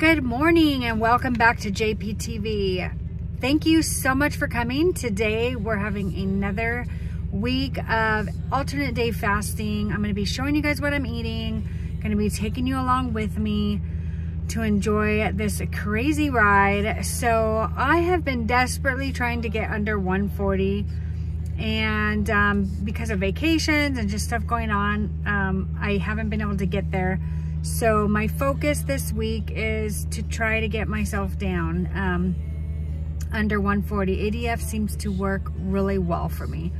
Good morning and welcome back to JPTV. Thank you so much for coming. Today we're having another week of alternate day fasting. I'm going to be showing you guys what I'm eating. Going to be taking you along with me to enjoy this crazy ride. So I have been desperately trying to get under 140, and because of vacations and just stuff going on, I haven't been able to get there. So my focus this week is to try to get myself down under 140. ADF seems to work really well for me.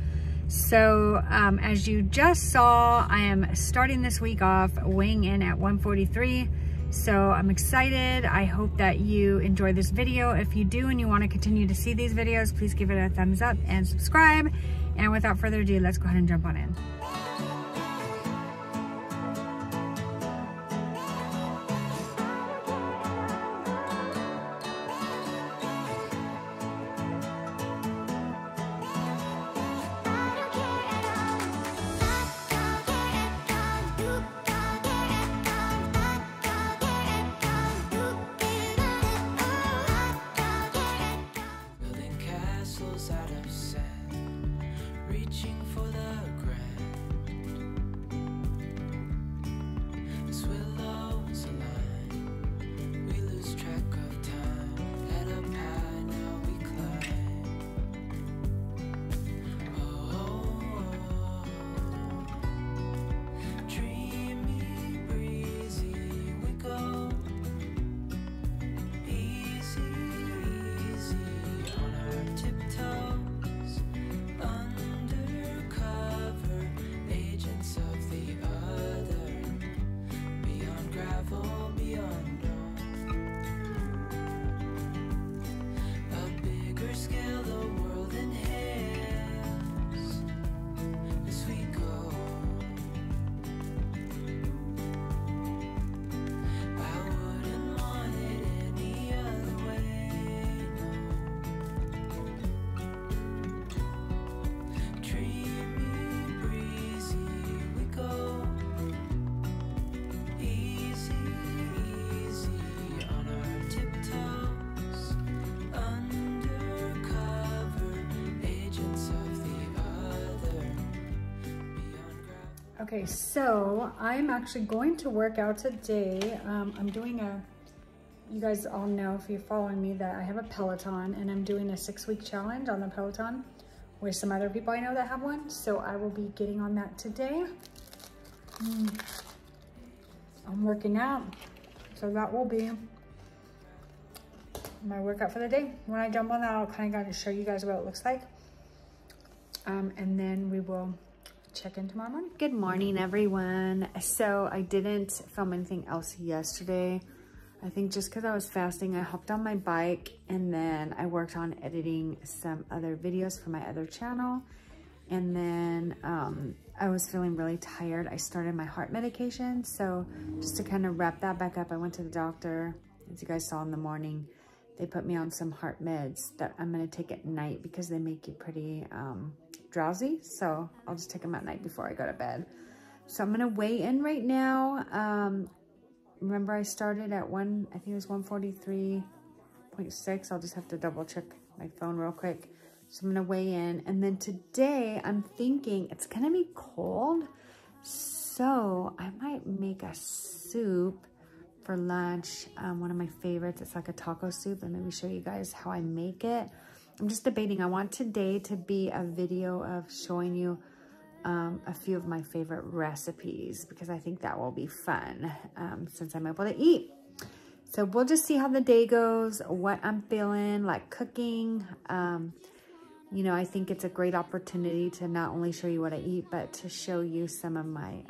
So as you just saw, I am starting this week off weighing in at 143. So I'm excited. I hope that you enjoy this video. If you do and you want to continue to see these videos, please give it a thumbs up and subscribe. And without further ado, let's go ahead and jump on in. Okay, so I'm actually going to work out today. I'm doing you guys all know if you're following me that I have a Peloton, and I'm doing a 6-week challenge on the Peloton with some other people I know that have one. So I will be getting on that today. I'm working out, so that will be my workout for the day. When I jump on that, I'll kind of show you guys what it looks like. And then we will check in tomorrow morning. Good morning, everyone. So I didn't film anything else yesterday. I think just because I was fasting, I hopped on my bike and then I worked on editing some other videos for my other channel. And then I was feeling really tired. I started my heart medication. So just to kind of wrap that back up, I went to the doctor. As you guys saw in the morning, they put me on some heart meds that I'm gonna take at night because they make you pretty drowsy. So I'll just take them at night before I go to bed. So I'm gonna weigh in right now. Remember I started at I think it was 143.6. I'll just have to double check my phone real quick. So I'm gonna weigh in. And then today I'm thinking it's gonna be cold. So I might make a soup for lunch. One of my favorites, it's like a taco soup, and maybe show you guys how I make it. I'm just debating. I want today to be a video of showing you a few of my favorite recipes because I think that will be fun since I'm able to eat. So we'll just see how the day goes, what I'm feeling like cooking. You know, I think it's a great opportunity to not only show you what I eat, but to show you some of my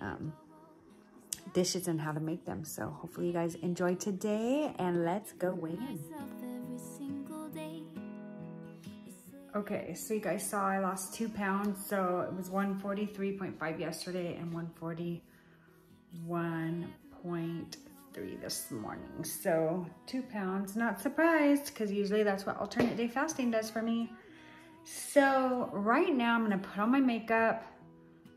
dishes and how to make them. So hopefully you guys enjoy today, and let's go weigh in. Okay, so you guys saw I lost 2 pounds. So it was 143.5 yesterday and 141.3 this morning. So 2 pounds, not surprised, because usually that's what alternate day fasting does for me. So right now I'm gonna put on my makeup.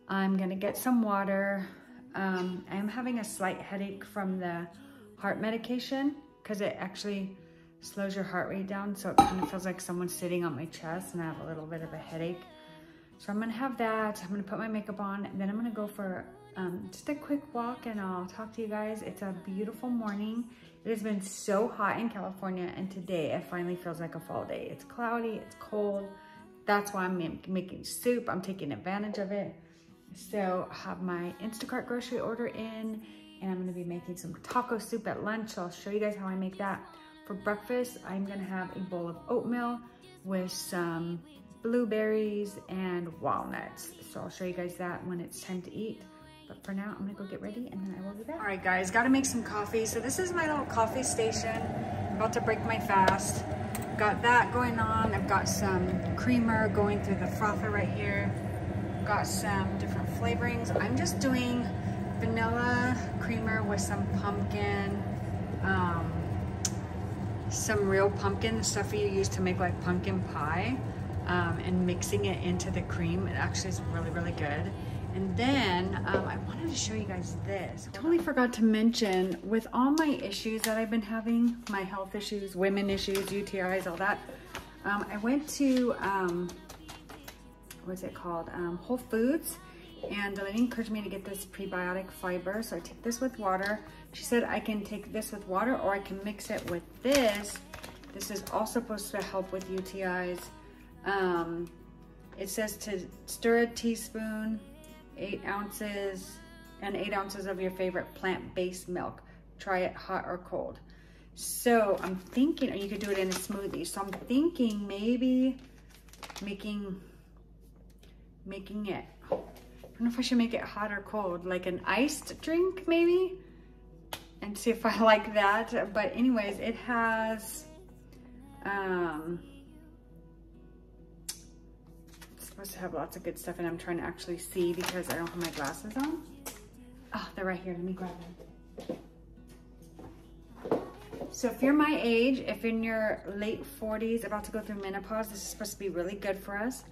I'm gonna get some water. I'm having a slight headache from the heart medication because it actually slows your heart rate down. So it kind of feels like someone's sitting on my chest and I have a little bit of a headache. So I'm gonna have that. I'm gonna put my makeup on and then I'm gonna go for just a quick walk and I'll talk to you guys. It's a beautiful morning. It has been so hot in California and today it finally feels like a fall day. It's cloudy, it's cold. That's why I'm making soup. I'm taking advantage of it. So I have my Instacart grocery order in and I'm gonna be making some taco soup at lunch. So I'll show you guys how I make that. For breakfast, I'm gonna have a bowl of oatmeal with some blueberries and walnuts. So I'll show you guys that when it's time to eat. But for now, I'm gonna go get ready and then I will be back. All right guys, gotta make some coffee. So this is my little coffee station. I'm about to break my fast. Got that going on. I've got some creamer going through the frother right here. Got some different flavorings. I'm just doing vanilla creamer with some pumpkin, some real pumpkin, the stuff you use to make like pumpkin pie, and mixing it into the cream. It actually is really, really good. And then I wanted to show you guys this. I totally forgot to mention, with all my issues that I've been having, my health issues, women issues, UTIs, all that, I went to, what's it called? Whole Foods, and the lady encouraged me to get this prebiotic fiber. So I take this with water. She said I can take this with water or I can mix it with this. This is all supposed to help with UTIs. It says to stir a teaspoon, 8 ounces, and 8 ounces of your favorite plant-based milk. Try it hot or cold. So I'm thinking, or you could do it in a smoothie. So I'm thinking maybe making it, I don't know if I should make it hot or cold, like an iced drink maybe, and see if I like that. But anyways, it has, supposed to have lots of good stuff, and I'm trying to actually see because I don't have my glasses on. Oh, they're right here. Let me grab them. So if you're my age, if in your late 40s, about to go through menopause, this is supposed to be really good for us.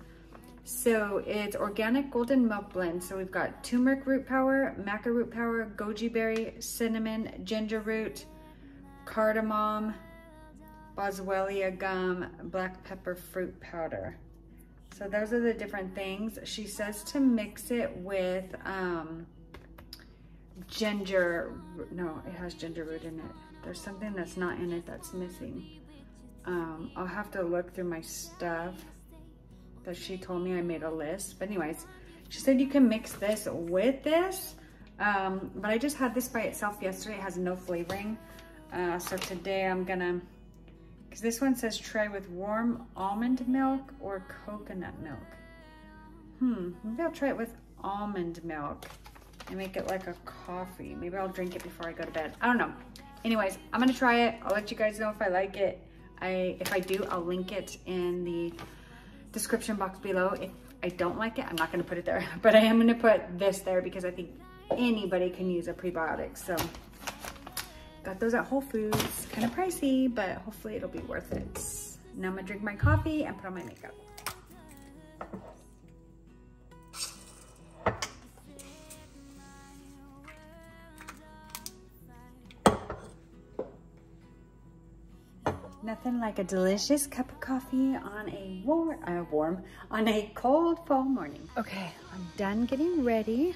So it's organic golden milk blend. So we've got turmeric root power, maca root power, goji berry, cinnamon, ginger root, cardamom, boswellia gum, black pepper fruit powder. So those are the different things. She says to mix it with ginger. No, it has ginger root in it. There's something that's not in it that's missing. I'll have to look through my stuff that she told me. I made a list. But anyways, she said you can mix this with this. But I just had this by itself yesterday. It has no flavoring. So today I'm gonna, because this one says try with warm almond milk or coconut milk. Maybe I'll try it with almond milk and make it like a coffee. Maybe I'll drink it before I go to bed. I don't know. Anyways, I'm gonna try it. I'll let you guys know if I like it. If I do, I'll link it in the description box below. If I don't like it, I'm not gonna put it there, but I am gonna put this there because I think anybody can use a prebiotic. So got those at Whole Foods, kind of pricey, but hopefully it'll be worth it. Now I'm gonna drink my coffee and put on my makeup. Nothing like a delicious cup of coffee on a on a cold fall morning. Okay, I'm done getting ready.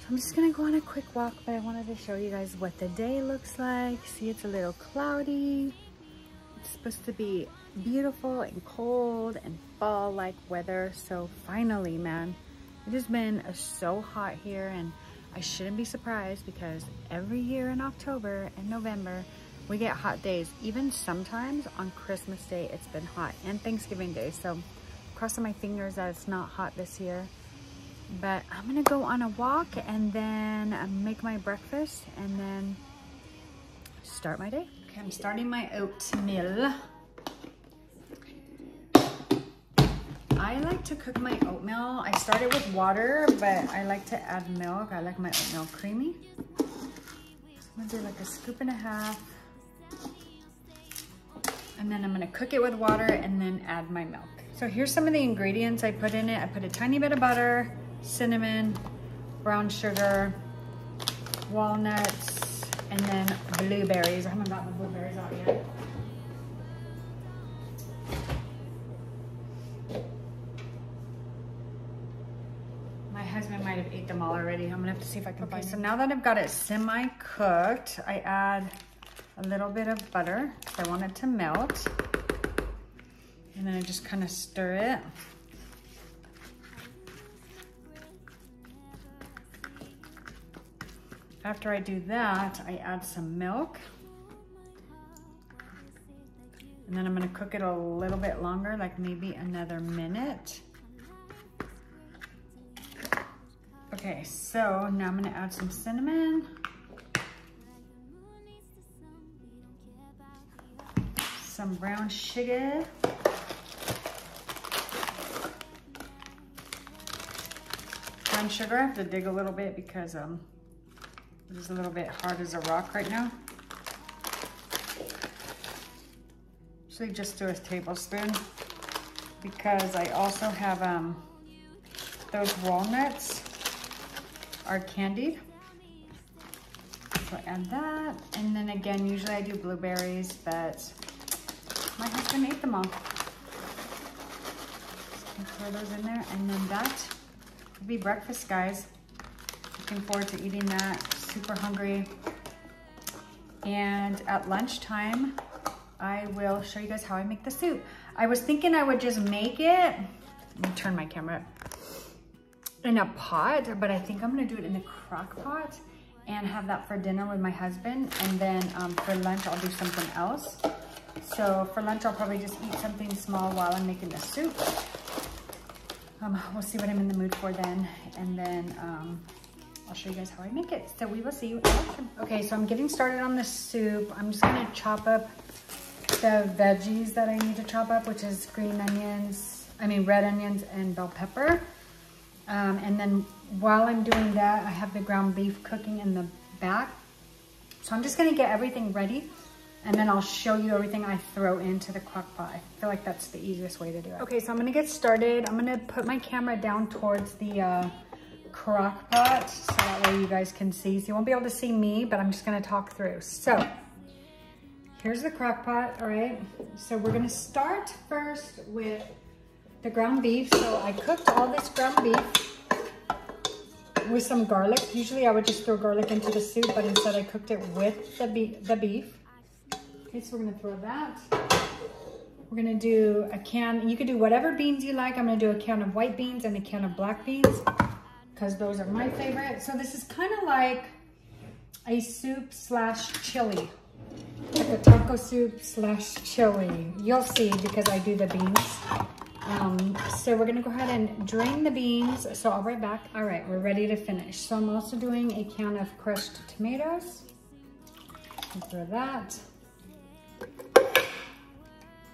So I'm just gonna go on a quick walk, but I wanted to show you guys what the day looks like. See, it's a little cloudy. It's supposed to be beautiful and cold and fall-like weather. So finally, man, it has been so hot here, and I shouldn't be surprised because every year in October and November, we get hot days. Even sometimes on Christmas Day, it's been hot, and Thanksgiving Day. So crossing my fingers that it's not hot this year. But I'm gonna go on a walk and then make my breakfast and then start my day. Okay, I'm starting my oatmeal. I like to cook my oatmeal. I started with water, but I like to add milk. I like my oatmeal creamy. So I'm gonna do like a scoop and a half. And then I'm gonna cook it with water and then add my milk. So here's some of the ingredients I put in it. I put a tiny bit of butter, cinnamon, brown sugar, walnuts, And then blueberries. I haven't got the blueberries out yet. My husband might have ate them all already. I'm gonna have to see if I can find them. So now that I've got it semi-cooked, I add a little bit of butter because I want it to melt. And then I just kind of stir it. After I do that, I add some milk. And then I'm gonna cook it a little bit longer, like maybe another minute. Okay, so now I'm gonna add some cinnamon. Some brown sugar. Brown sugar, I have to dig a little bit because it is a little bit hard as a rock right now. Usually just do a tablespoon because I also have those walnuts are candied. So I add that, and then again, usually I do blueberries, but my husband ate them all. So I throw those in there, and then that will be breakfast, guys. Looking forward to eating that. Super hungry. And at lunchtime, I will show you guys how I make the soup. I was thinking I would just make it. Let me turn my camera up. In a pot, but I think I'm gonna do it in a crock pot and have that for dinner with my husband. And then for lunch, I'll do something else. So for lunch, I'll probably just eat something small while I'm making the soup. We'll see what I'm in the mood for then. And then I'll show you guys how I make it. So we will see you after. Okay, so I'm getting started on the soup. I'm just gonna chop up the veggies that I need to chop up, which is red onions and bell pepper. And then while I'm doing that, I have the ground beef cooking in the back. So I'm just gonna get everything ready, and then I'll show you everything I throw into the crock pot. I feel like that's the easiest way to do it. Okay, so I'm gonna get started. I'm gonna put my camera down towards the crock pot so that way you guys can see. So you won't be able to see me, but I'm just gonna talk through. So here's the crock pot, all right? So we're gonna start first with the ground beef. So I cooked all this ground beef with some garlic. Usually I would just throw garlic into the soup, but instead I cooked it with the beef. Okay, so we're gonna throw that. We're gonna do a can, you could do whatever beans you like. I'm gonna do a can of white beans and a can of black beans because those are my favorite. So this is kind of like a soup slash chili. Like a taco soup slash chili. You'll see because I do the beans. So we're gonna go ahead and drain the beans. So I'll be right back. All right, we're ready to finish. So I'm also doing a can of crushed tomatoes. Throw that.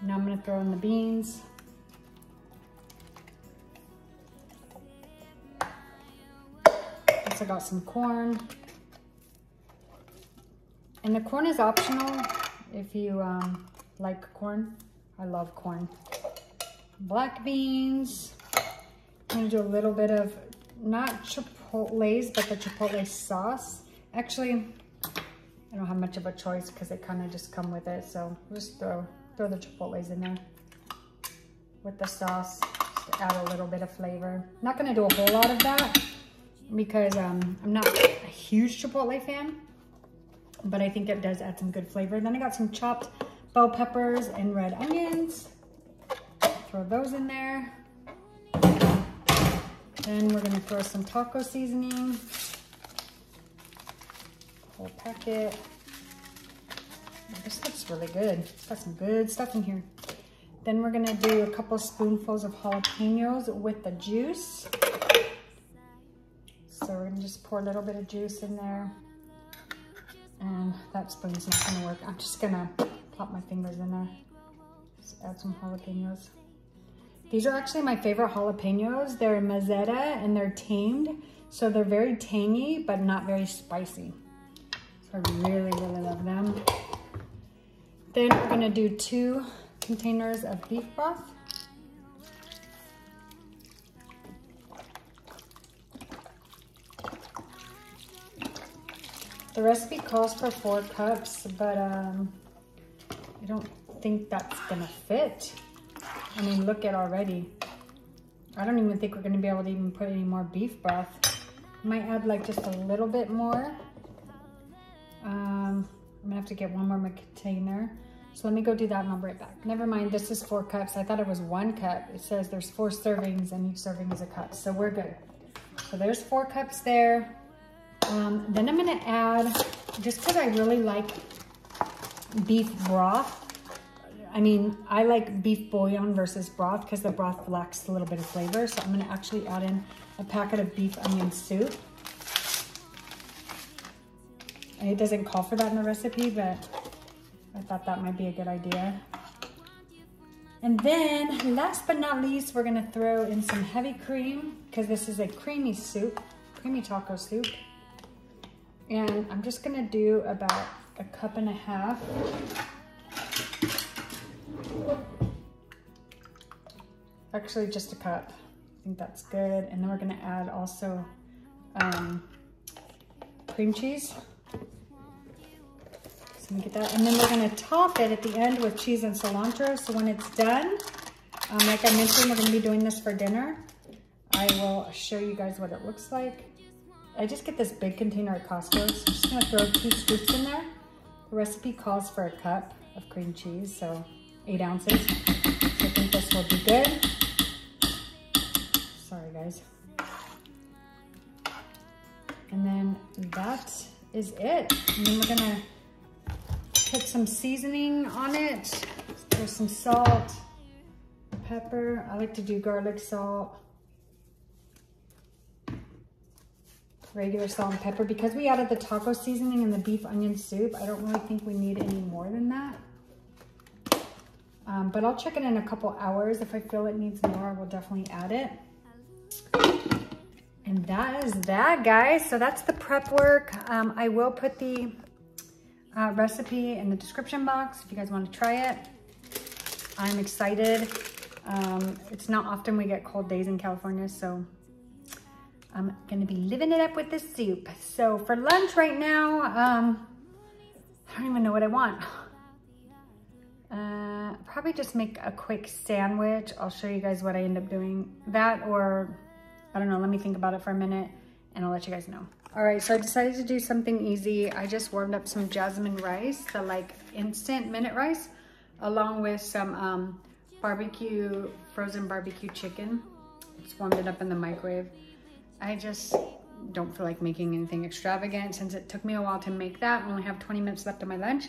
Now I'm gonna throw in the beans. Also got some corn. And the corn is optional if you like corn. I love corn. Black beans. I'm gonna do a little bit of, not chipotles, but the chipotle sauce. Actually, I don't have much of a choice because they kind of just come with it. So just throw the chipotles in there with the sauce, just to add a little bit of flavor. Not gonna do a whole lot of that because I'm not a huge chipotle fan, but I think it does add some good flavor. Then I got some chopped bell peppers and red onions. Throw those in there. Then we're gonna throw some taco seasoning. Whole packet. Oh, this looks really good. It's got some good stuff in here. Then we're gonna do a couple spoonfuls of jalapenos with the juice. So we're gonna just pour a little bit of juice in there. And that spoon's not gonna work. I'm just gonna plop my fingers in there. Just add some jalapenos. These are actually my favorite jalapenos. They're mazzetta and they're tamed. So they're very tangy, but not very spicy. So I really, really love them. Then we're gonna do 2 containers of beef broth. The recipe calls for 4 cups, but I don't think that's gonna fit. I mean, look at already. I don't even think we're gonna be able to even put any more beef broth. Might add like just a little bit more. I'm gonna have to get one more container. So let me go do that and I'll be right back. Never mind, this is 4 cups. I thought it was 1 cup. It says there's 4 servings and each serving is a cup. So we're good. So there's 4 cups there. Then I'm gonna add, just because I really like beef broth. I mean, I like beef bouillon versus broth because the broth lacks a little bit of flavor. So I'm gonna actually add in a packet of beef onion soup. And it doesn't call for that in the recipe, but I thought that might be a good idea. And then last but not least, we're gonna throw in some heavy cream because this is a creamy soup, creamy taco soup. And I'm just gonna do about 1.5 cups. Actually, just 1 cup. I think that's good. And then we're gonna add also cream cheese. So let me get that. And then we're gonna top it at the end with cheese and cilantro. So when it's done, like I mentioned, we're gonna be doing this for dinner. I will show you guys what it looks like. I just get this big container at Costco, so I'm just gonna throw 2 scoops in there. The recipe calls for 1 cup of cream cheese, so 8 ounces. So I think this will be good. Sorry guys. And then that is it. And then we're gonna put some seasoning on it. There's some salt, pepper. I like to do garlic salt. Regular salt and pepper. Because we added the taco seasoning in the beef onion soup, I don't really think we need any more than that. But I'll check it in a couple hours. If I feel it needs more, I will definitely add it. And that is that, guys. So that's the prep work. I will put the recipe in the description box if you guys want to try it. I'm excited. It's not often we get cold days in California, so I'm gonna be living it up with this soup. So for lunch right now, I don't even know what I want. Probably just make a quick sandwich. I'll show you guys what I end up doing. That, or I don't know, let me think about it for a minute and I'll let you guys know. All right, so I decided to do something easy. I just warmed up some jasmine rice, the like instant minute rice, along with some frozen barbecue chicken. Just warmed it up in the microwave. I just don't feel like making anything extravagant since it took me a while to make that. I only have 20 minutes left of my lunch.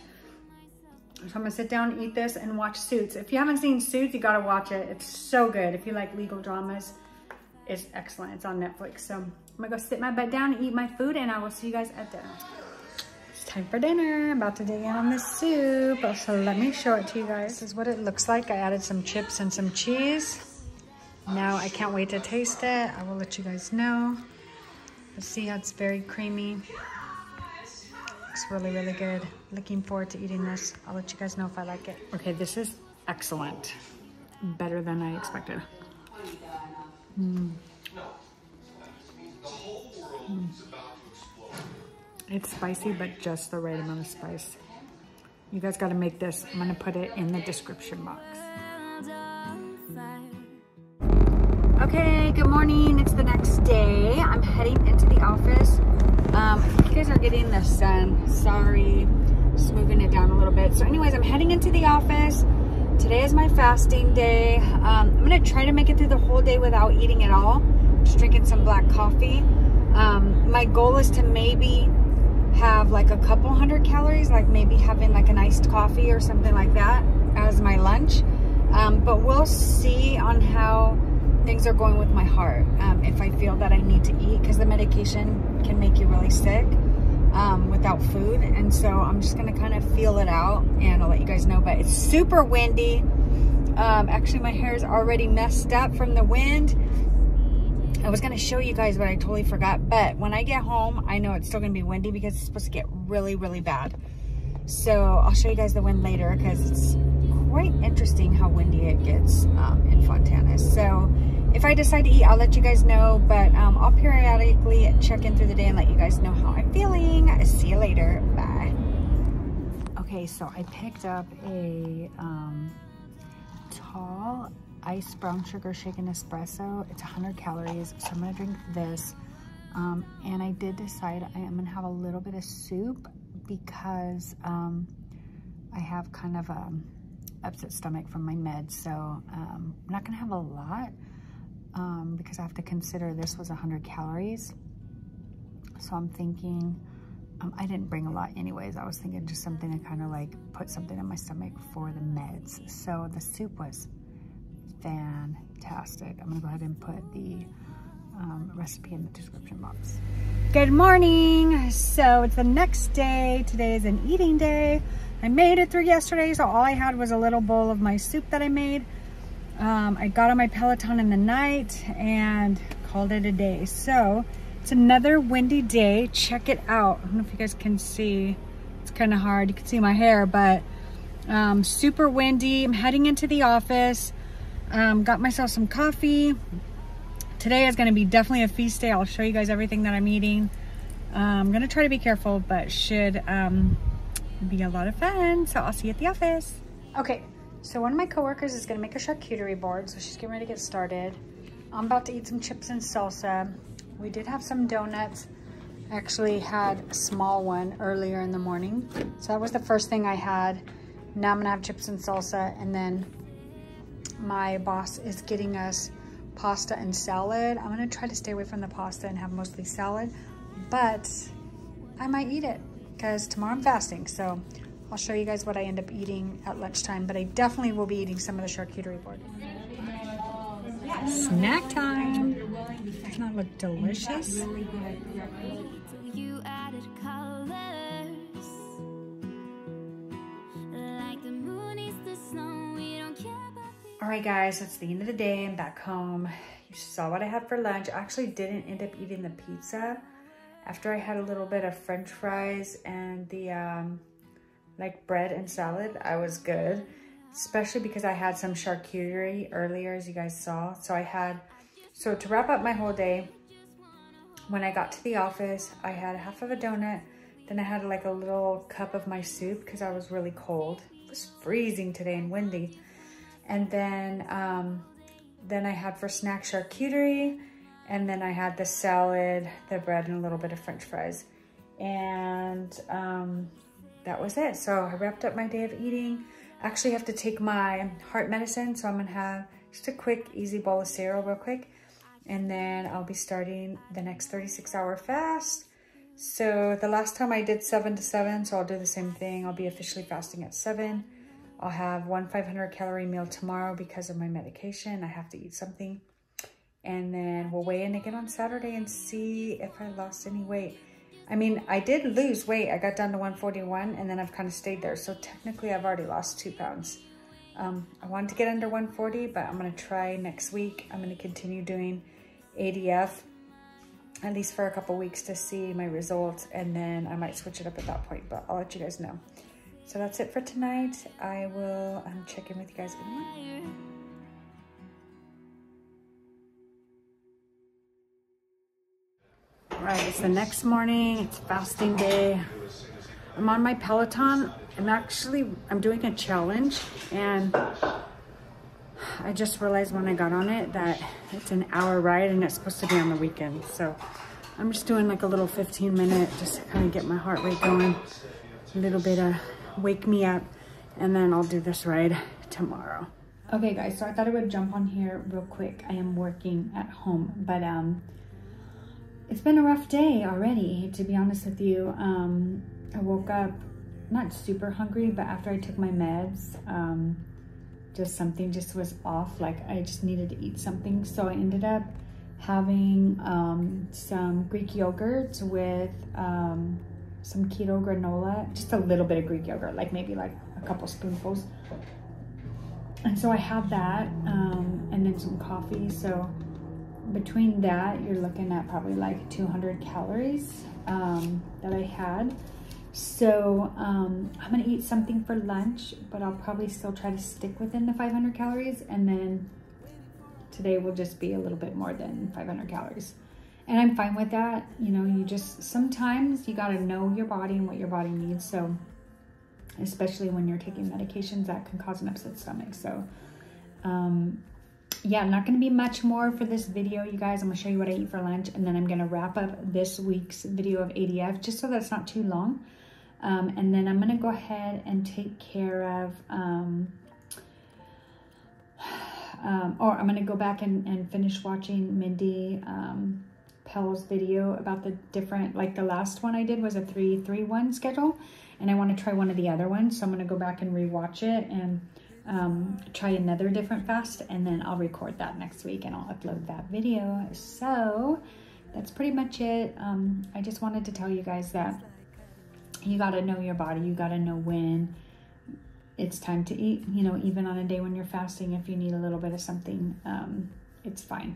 So I'm gonna sit down, eat this, and watch Suits. If you haven't seen Suits, you gotta watch it. It's so good. If you like legal dramas, it's excellent. It's on Netflix. So I'm gonna go sit my butt down and eat my food, and I will see you guys at dinner. It's time for dinner. I'm about to dig in on this soup. So let me show it to you guys. This is what it looks like. I added some chips and some cheese. Now I can't wait to taste it. I will let you guys know. Let's see how it's very creamy. Looks really, really good. Looking forward to eating this. I'll let you guys know if I like it. Okay, this is excellent. Better than I expected. It's spicy, but just the right amount of spice. You guys gotta make this. I'm gonna put it in the description box. Okay, good morning. It's the next day. I'm heading into the office. I think you guys are getting the sun. Sorry, just moving it down a little bit. So anyways, I'm heading into the office. Today is my fasting day. I'm gonna try to make it through the whole day without eating at all. Just drinking some black coffee. My goal is to maybe have like a couple 100 calories, like maybe having like an iced coffee or something like that as my lunch. But we'll see on how things are going with my heart. If I feel that I need to eat, because the medication can make you really sick without food. And so I'm just gonna kind of feel it out and I'll let you guys know. But it's super windy. Actually, my hair is already messed up from the wind. I was gonna show you guys, but I totally forgot. But when I get home, I know it's still gonna be windy because it's supposed to get really, really bad. So I'll show you guys the wind later because it's quite interesting how windy it gets in Fontana. So if I decide to eat, I'll let you guys know, but I'll periodically check in through the day and let you guys know how I'm feeling. See you later. Bye. Okay, so I picked up a tall iced brown sugar shaken espresso. It's 100 calories, so I'm gonna drink this. And I did decide I am gonna have a little bit of soup because I have kind of a upset stomach from my meds, so I'm not gonna have a lot because I have to consider this was 100 calories. So I'm thinking, I didn't bring a lot anyways. I was thinking just something to kind of like put something in my stomach for the meds. So the soup was fantastic. I'm gonna go ahead and put the recipe in the description box. Good morning. So it's the next day. Today is an eating day. I made it through yesterday, so all I had was a little bowl of my soup that I made. I got on my Peloton in the night and called it a day. So it's another windy day. Check it out. I don't know if you guys can see. It's kind of hard. You can see my hair, but super windy. I'm heading into the office. Got myself some coffee. Today is going to be definitely a feast day. I'll show you guys everything that I'm eating. I'm going to try to be careful, but should be a lot of fun. So I'll see you at the office. Okay, so one of my coworkers is going to make a charcuterie board, so she's getting ready to get started. I'm about to eat some chips and salsa. We did have some donuts. I actually had a small one earlier in the morning. So that was the first thing I had. Now I'm going to have chips and salsa, and then my boss is getting us pasta and salad. I'm gonna try to stay away from the pasta and have mostly salad, but I might eat it because tomorrow I'm fasting. So I'll show you guys what I end up eating at lunchtime, but I definitely will be eating some of the charcuterie board. Snack time. Doesn't that look delicious? All right, guys, it's the end of the day. I'm back home. You saw what I had for lunch. I actually didn't end up eating the pizza. After I had a little bit of French fries and the like bread and salad, I was good. Especially because I had some charcuterie earlier, as you guys saw. So to wrap up my whole day, when I got to the office, I had half of a donut. Then I had like a little cup of my soup because I was really cold. It was freezing today and windy. And then I had for snack charcuterie, and then I had the salad, the bread, and a little bit of French fries. And that was it. So I wrapped up my day of eating. I actually have to take my heart medicine, so I'm gonna have just a quick, easy bowl of cereal real quick. And then I'll be starting the next 36-hour fast. So the last time I did 7 to 7, so I'll do the same thing. I'll be officially fasting at 7. I'll have one 500-calorie meal tomorrow because of my medication. I have to eat something. And then we'll weigh in again on Saturday and see if I lost any weight. I mean, I did lose weight. I got down to 141 and then I've kind of stayed there. So technically I've already lost 2 pounds. I wanted to get under 140, but I'm gonna try next week. I'm gonna continue doing ADF at least for a couple weeks to see my results, and then I might switch it up at that point, but I'll let you guys know. So that's it for tonight. I will check in with you guys in the morning. All right, it's the next morning. It's fasting day. I'm on my Peloton. I'm doing a challenge, and I just realized when I got on it that it's an hour ride and it's supposed to be on the weekend. So I'm just doing like a little 15-minute just to kind of get my heart rate going, a little bit of wake me up, and then I'll do this ride tomorrow. Okay guys, so I thought I would jump on here real quick. I am working at home, but it's been a rough day already, to be honest with you. I woke up not super hungry, but after I took my meds, just something just was off. Like I just needed to eat something. So I ended up having some Greek yogurt with some keto granola, just a little bit of Greek yogurt, like maybe like a couple spoonfuls. And so I have that, and then some coffee. So between that, you're looking at probably like 200 calories that I had. So I'm gonna eat something for lunch, but I'll probably still try to stick within the 500 calories. And then today will just be a little bit more than 500 calories. And I'm fine with that. You know, you just, sometimes you got to know your body and what your body needs. So, especially when you're taking medications that can cause an upset stomach. So, yeah, not going to be much more for this video, you guys. I'm going to show you what I eat for lunch, and then I'm going to wrap up this week's video of ADF just so that it's not too long. And then I'm going to go ahead and take care of, or I'm going to go back and finish watching Mindy Pell's video about the different, like the last one I did was a 3-3-1 schedule, and I want to try one of the other ones. So I'm going to go back and rewatch it and try another different fast, and then I'll record that next week and I'll upload that video. So that's pretty much it. I just wanted to tell you guys that you got to know your body. You got to know when it's time to eat, you know, even on a day when you're fasting. If you need a little bit of something, it's fine.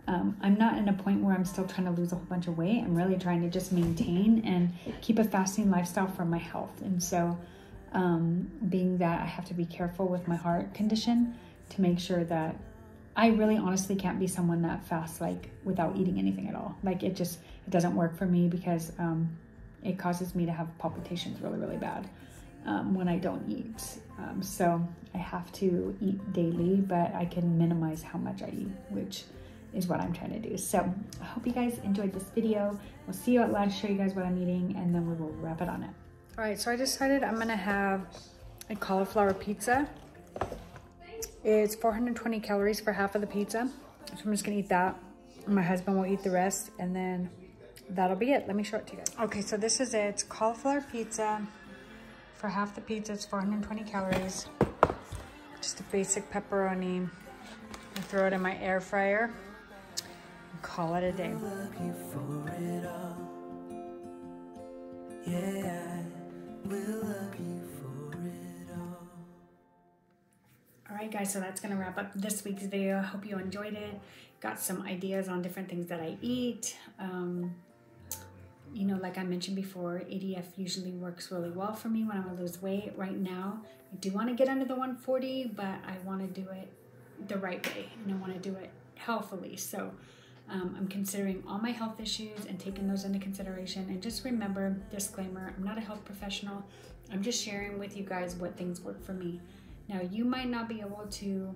I'm not in a point where I'm still trying to lose a whole bunch of weight. I'm really trying to just maintain and keep a fasting lifestyle for my health. And so being that I have to be careful with my heart condition to make sure that I really honestly can't be someone that fasts like without eating anything at all. Like it doesn't work for me because it causes me to have palpitations really, really bad when I don't eat. So I have to eat daily, but I can minimize how much I eat, which is what I'm trying to do. So I hope you guys enjoyed this video. We'll see you at lunch, show you guys what I'm eating, and then we will wrap it on it. All right, so I decided I'm gonna have a cauliflower pizza. It's 420 calories for half of the pizza. So I'm just gonna eat that. My husband will eat the rest, and then that'll be it. Let me show it to you guys. Okay, so this is it. It's cauliflower pizza. For half the pizza, it's 420 calories. Just a basic pepperoni. I throw it in my air fryer and call it a day. Alright guys, so that's going to wrap up this week's video. I hope you enjoyed it. Got some ideas on different things that I eat. You know, like I mentioned before, ADF usually works really well for me when I want to lose weight. Right now, I do want to get under the 140, but I want to do it the right way, and I want to do it healthily. So I'm considering all my health issues and taking those into consideration. And just remember, disclaimer, I'm not a health professional. I'm just sharing with you guys what things work for me. Now, you might not be able to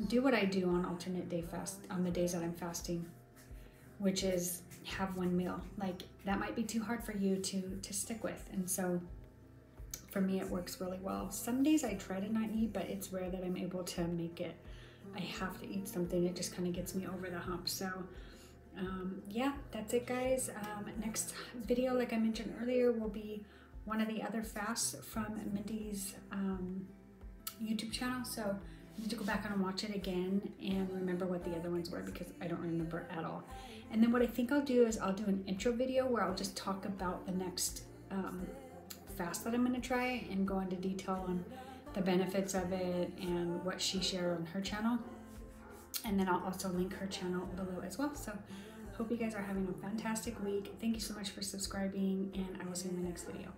do what I do on alternate day fast, on the days that I'm fasting, which is have one meal. Like that might be too hard for you to stick with. And so for me, it works really well. Some days I try to not eat, but it's rare that I'm able to make it. I have to eat something. It just kind of gets me over the hump. So yeah, that's it guys. Next video, like I mentioned earlier, will be one of the other fasts from Mindy's YouTube channel. So I need to go back and watch it again and remember what the other ones were, because I don't remember at all. And then what I think I'll do is I'll do an intro video where I'll just talk about the next fast that I'm going to try and go into detail on the benefits of it and what she shared on her channel. And then I'll also link her channel below as well. So hope you guys are having a fantastic week. Thank you so much for subscribing, and I will see you in my next video.